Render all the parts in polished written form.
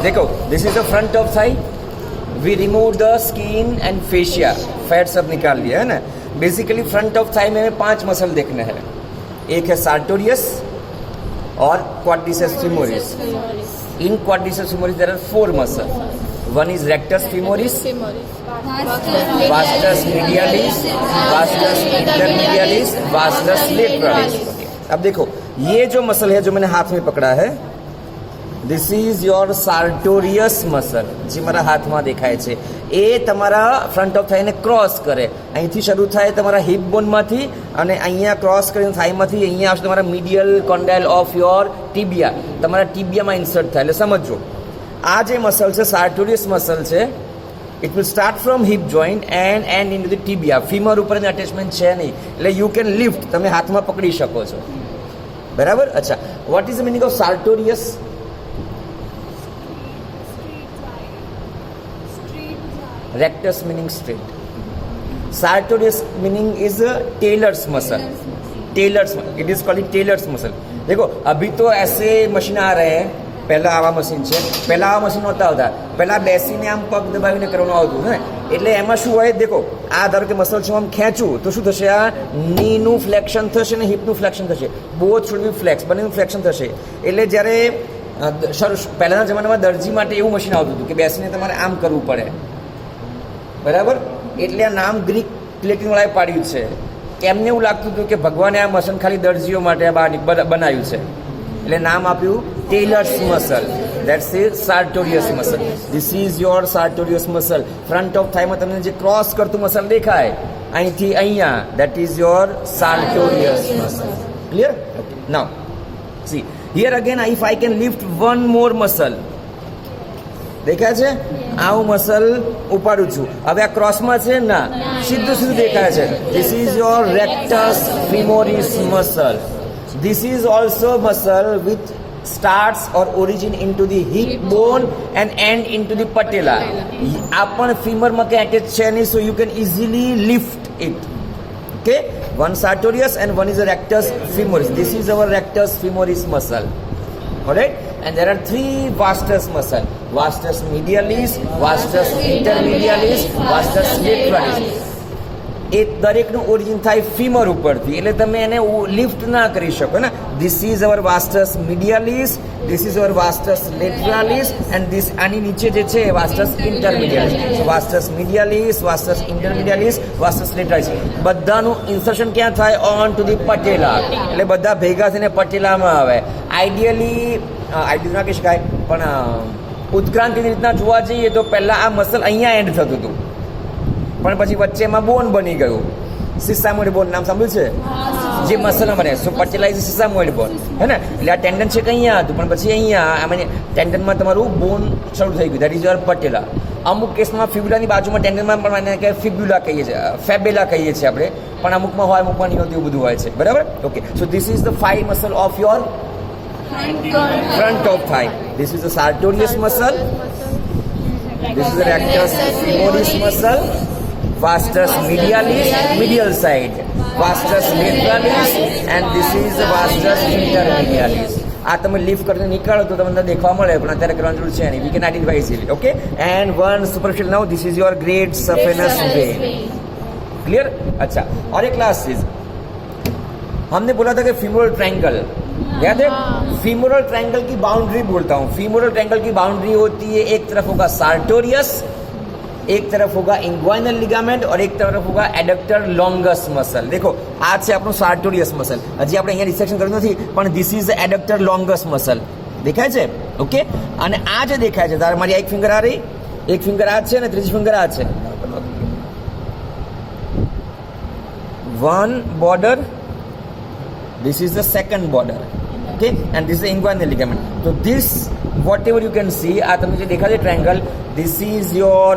देखो this is the front of thigh. We remove the skin and fascia, fat सब निकाल लिया है ना. बेसिकली फ्रंट ऑफ थाई में हमें 5 मसल देखने हैं. एक है सार्टोरियस और quadriceps femoris. In quadriceps femoris there are 4 muscle. One is rectus femoris, vastus medialis, vastus intermedialis, vastus lateralis. अब देखो ये जो मसल है जो मैंने हाथ में पकड़ा है, this is your sartorius muscle. જે મારા હાથમાં દેખાય છે એ તમારા ફ્રન્ટ ઓફ થાઈને ક્રોસ કરે. અહીંથી શરૂ થાય તમારા હિપ બોનમાંથી અને અહીંયા ક્રોસ કરીને થાઈમાંથી અહીંયા આવશે તમારા મીડિયલ કોન્ડાઇલ ઓફ યોર ટીબિયા. તમારા ટીબિયામાં ઇન્સર્ટ થાય. એટલે સમજો આ જે મસલ છે સાર્ટોરિયસ મસલ છે, it will start from hip joint and end in the tibia. Femur ઉપર એની અટેચમેન્ટ છે નહીં, એટલે યુ કેન લિફ્ટ, તમે હાથમાં પકડી શકો છો. બરાબર. અચ્છા, what is the meaning of sartorius? Rectus meaning straight. Sartorius meaning is a Taylor's muscle. Taylor's, it is called Taylor's muscle. देखो अभी तो ऐसे मशीन आ रहे हैं. પહેલાં આવા મશીન છે, પહેલાં આવા મશીન નહોતા આવતા. પહેલાં બેસીને આમ પગ દબાવીને કરવાનું આવતું ને. એટલે એમાં શું હોય, દેખો આ ધારો કે મસલ છું આમ ખેંચું તો શું થશે, આ નીનું ફ્લેક્શન થશે ને હિપનું ફ્લેક્શન થશે. બોથ શુડ બી ફ્લેક્સ, બંનેનું ફ્લેક્શન થશે. એટલે જ્યારે પહેલાંના જમાનામાં દરજી માટે એવું મશીન આવતું હતું કે બેસીને તમારે આમ કરવું પડે. બરાબર. એટલે આ નામ ગ્રીક લેટિનવાળાએ પાડ્યું છે. એમને એવું લાગતું હતું કે ભગવાને આ મસલ ખાલી દરજીઓ માટે બનાવ્યું છે, એટલે નામ આપ્યું tailor's muscle. That's is sartorius muscle. This is your sartorius muscle. Front of થાઈમાં તમને જે ક્રોસ કરતું મસલ દેખાય અહીંથી અહીંયા, that is your sartorius muscle. Clear? Now see here again if I can lift one more muscle. દેખાય છે? આવું મસલ ઉપાડું છું. હવે આ ક્રોસમાં છે ના, સીધું સીધું દેખાય છે. This is your rectus femoris muscle. This is also muscle with starts or origin into the hip bone and end into the patella. આ પણ ફીમરમાં કે એટેચ છે નહીં, so you can easily lift it. Okay, one sartorius and one is a rectus femoris. This is our rectus femoris muscle. Alright, and there are 3 vastus muscle: vastus medialis, vastus intermedialis, vastus lateralis. એ દરેકનું origin થાય femur ઉપરથી, એટલે તમે એને lift ના કરી શકો ને. This is our vastus medialis, this is our vastus lateralis and this આની નીચે જે છે વાસ્ટસ ઇન્ટરમીડિયાલિસ. વાસ્ટસ મીડિયાલિસ, વાસ્ટસ ઇન્ટરમીડિયાલિસ, વાસ્ટસ લેટરાલિસ બધાનું ઇન્સર્શન ક્યાં થાય? On to the patella. એટલે બધા ભેગા થઈને પટેલામાં આવે. આઈડિયલી ના કહી શકાય, પણ ઉત્ક્રાંતિની રીતના જોવા જઈએ તો પહેલાં આ મસલ અહીંયા એન્ડ થતું હતું, પણ પછી વચ્ચે એમાં બોન બની ગયું. સિસામોઇડ બોન નામ સાંભળ્યું છે? જે મસલમાં બને. સો પટેલા ઇઝ સિસામોઇડ બોન, હે ને. એટલે આ ટેન્ડન છે કે અહીંયા હતું, પણ પછી અહીંયા આમાં ટેન્ડનમાં તમારું બોન શરૂ થઈ ગયું. That is your patella. અમુક કેસમાં ફિબ્યુલાની બાજુમાં ટેન્ડનમાં પણ એને કે ફિબ્યુલા કહીએ છીએ, ફેબેલા કહીએ છીએ આપણે, પણ અમુકમાં હોય અમુકમાં નહીં હોતું, એવું બધું હોય છે. બરાબર. Okay, so this is the 5 muscle of your front of thigh. This is the sartorius muscle. This is the rectus femoris muscle. Vastus medialis, medial side. Vastus lateralis and this is the vastus intermedialis. આ તમે lift કરીને નીકાળો તો તમને દેખવા મળે, પણ અત્યારે કરવાની જરૂર છે નહીં. We can identify easily. Okay, and one superficial now this is your great saphenous vein. Clear? अच्छा, और एक लास्ट चीज हमने बोला था कि फीमोरल ट्रायंगल, याद है? फीमोरल ट्रायंगल की बाउंड्री बोलता हूँ. फीमोरल ट्रायंगल की बाउंड्री होती है, एक तरफ होगा सार्टोरियस, एक तरफ होगा इंग्वाइनल लिगामेंट और एक तरफ होगा एडक्टर लॉन्गस मसल. देखो आज से આપણું સાર્ટોરિયસ મસલ, હજી આપણે અહીંયા ડિસેક્શન કર્યું નથી, પણ ધીસ ઇઝ એડક્ટર લોંગસ મસલ. દેખાય છે? ઓકે, અને આ જે દેખાય છે, તારે મારી એક ફિંગર આ રહી, એક ફિંગર આ છે અને ત્રીજી ફિંગર આ છે. One border, this is the second border. Okay, and this is the inguinal ligament. So this whatever you can see, આ તમને જે દેખાય છે triangle, this is your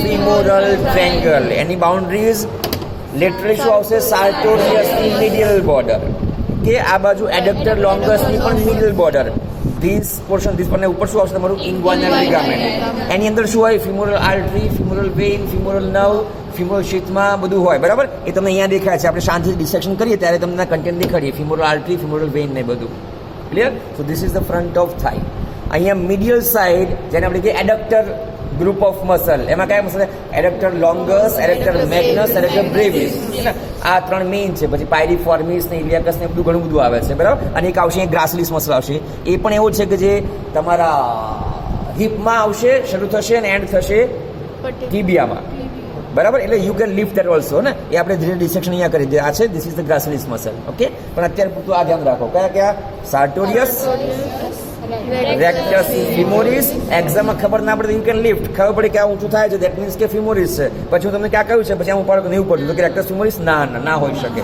femoral triangle. એની બાઉન્ડ્રીઝ લેટરલી શું આવશે? સાર્ટોરિયસ ની મિડિયલ બોર્ડર. કે આ બાજુ એડક્ટર લોંગસ ની પણ મિડિયલ બોર્ડર. ધીસ પોર્શન, ધીસ પર ઉપર શું આવશે? તમારું ઇન્ગ્વાઇનલ લિગામેન્ટ. એની અંદર શું હોય? ફિમોરલ આર્ટરી, ફિમોરલ વેઇન, ફિમોરલ નર્વ, ફિમોરલ શીથમાં બધું હોય. બરાબર. એ તમને અહીંયા દેખાય છે. આપણે શાંતિથી ડિસેક્શન કરીએ ત્યારે તમને કન્ટેન્ટ દેખાડીએ, ફિમોરલ આર્ટરી, ફિમોરલ વેઇન ને બધું. Clear? So this is the front of થાઈ. અહીંયા મીડિયલ સાઈડ જેને આપણે કહીએ એડક્ટર ગ્રુપ ઓફ મસલ, એમાં કયા મસલ? Adductor longus, adductor magnus, adductor brevis. આ ત્રણ મેઇન છે. પછી પાયરીફોર્મિસ ને ઇલિયાકસ ને બધું ઘણું બધું આવે છે, બરાબર. અને એક આવશે ગ્રાસલિસ મસલ આવશે, એ પણ એવું છે કે જે તમારા હિપમાં આવશે, શરૂ થશે અને એન્ડ થશે ટીબિયામાં, બરાબર. એટલે you can lift that also ને, એ આપણે ધીરે ડિસેક્શન અહીંયા કરી દે. આ છે this is the gracilis muscle. Okay, પણ અત્યારે પૂરતું આ ધ્યાન રાખો. કયા કયા? સાર્ટોરિયસ, રેક્ટસ ફિમોરિસ. એક્ઝામમાં ખબર ના પડે, યુ કેન લિફ્ટ, ખબર પડે કે આ ઊંચું થાય છે, દેટ મીન્સ કે ફિમોરિસ છે. પછી હું તમને ક્યાં કહ્યું છે, પછી હું પાડું નહીં પડતું તો કે રેક્ટસ ફિમોરિસ ના હોઈ શકે,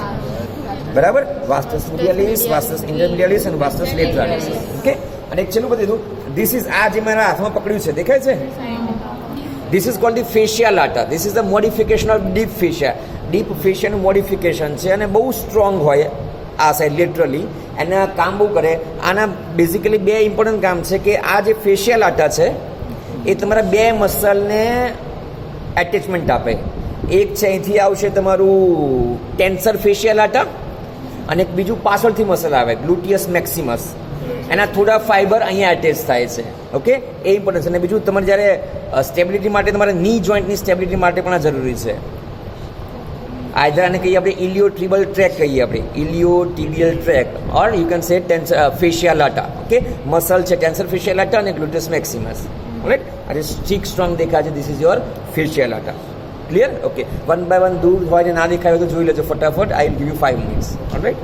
બરાબર. વાસ્ટસ મીડિયાલિસ, વાસ્ટસ ઇન્ટરમીડિયાલિસ અને વાસ્ટસ લેટરાલિસ. ઓકે, અને એક છેલ્લું બધી દઉં. ધીસ ઇઝ આ જે મારા હાથમાં પકડ્યું છે, દેખાય છે? This is called the fascia lata. This is the modification of deep fascia. Deep fascia નું મોડિફિકેશન છે અને બહુ સ્ટ્રોંગ હોય આ સાઈડ લેટરલી, એના કામ બહુ કરે. આના બેઝિકલી બે ઇમ્પોર્ટન્ટ કામ છે કે આ જે ફેશિયા લાટા છે એ તમારા બે મસલને એટેચમેન્ટ આપે. એક છે અહીંથી આવશે તમારું ટેન્સર ફેશિયા લાટા, અને એક બીજું પાછળથી મસલ આવે ગ્લુટિયસ મેક્સિમસ, એના થોડા ફાઈબર અહીંયા એટેચ થાય છે. ઓકે, એ ઇમ્પોર્ટન્ટ છે. અને બીજું તમારે જ્યારે સ્ટેબિલિટી માટે, તમારે ની જોઈન્ટની સ્ટેબિલિટી માટે પણ આ જરૂરી છે. આઈધર આને કહીએ આપણે ઇલિયોટ્રિબલ ટ્રેક કહીએ, આપણે iliotibial tract, or you can say fascia lata. Okay, muscle છે ટેન્સર ફેશિયા લાટા અને ગ્લુટિયસ મેક્સિમસ. રાઈટ, આ જે સ્ટીક સ્ટ્રોંગ દેખાય છે, this is your fascia lata. Clear? Okay, one by one દૂર હોય ને ના દેખાય તો જોઈ લેજો ફટાફટ. I will give you 5 minutes. Alright.